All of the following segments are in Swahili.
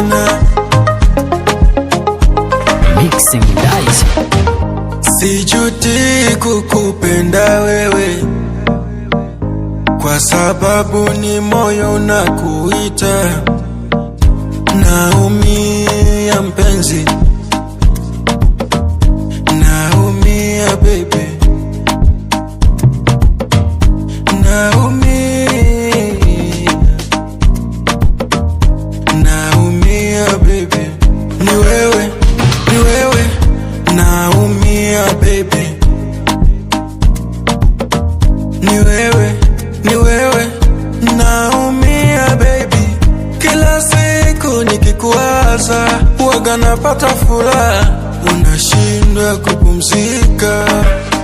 tena. Mixing Dice. Sijuti kukupenda wewe, kwa sababu ni moyo unakuita. Naumia mpenzi, naumia baby, naumia baby. Ni wewe, ni wewe, naumia baby. Ni wewe, ni wewe, naumia baby. Kila siku nikikuwaza huwaga napata furaha, unashindwa kupumzika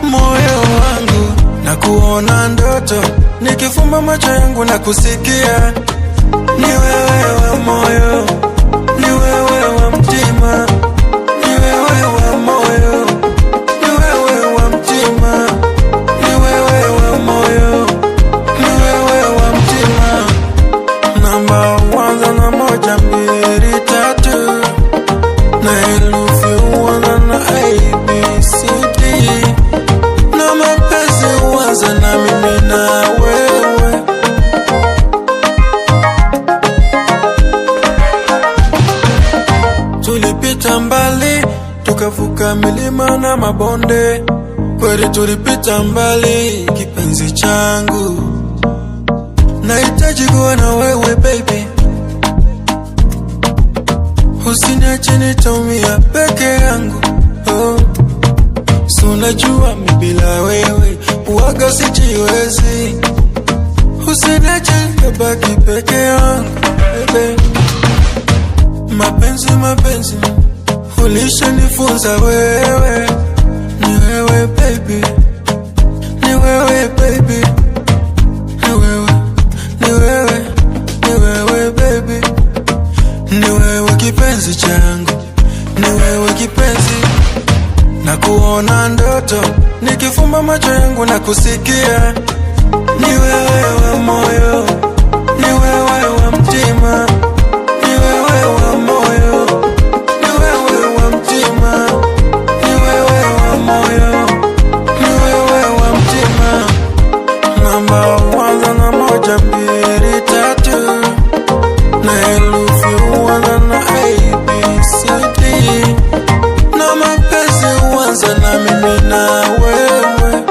moyo wangu, na kuona ndoto nikifumba macho yangu na kusikia. Ni wewe wa moyo, ni wewe wa mtima, ni wewe wa moyo, ni wewe wa mtima, ni wewe wa moyo, ni wewe wa mtima. Namba kwanza na moja mbili tatu, na herufi huanza na ABCD, na mapenzi huanza na mimi na wewe. Tulipita mbali, tukavuka milima na mabonde, kweli tulipita mbali kipenzi changu. Nahitaji kuwa na wewe baby, usiniache nitaumia peke yangu. Oh, si unajua mimi bila wewe huwaga sijiwezi, usiniache nibaki peke yangu baby. Mapenzi, mapenzi ulishanifunza wewe, ni wewe baby, ni wewe baby, ni wewe, ni wewe, ni wewe baby, ni wewe kipenzi changu, ni wewe kipenzi. Na kuona ndoto nikifumba macho yangu na kusikia. Ni wewe wa moyo, ni wewe wa mtima, ni wewe wa moyo, ni wewe wa mtima, ni wewe wa moyo, ni wewe wa mtima. Namba kwanza na moja mbili tatu, na herufi huanza na ABCD, na mapenzi huanza na mimi na wewe.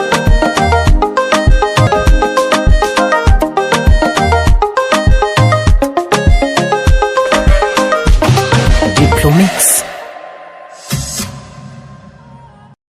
Diplomix.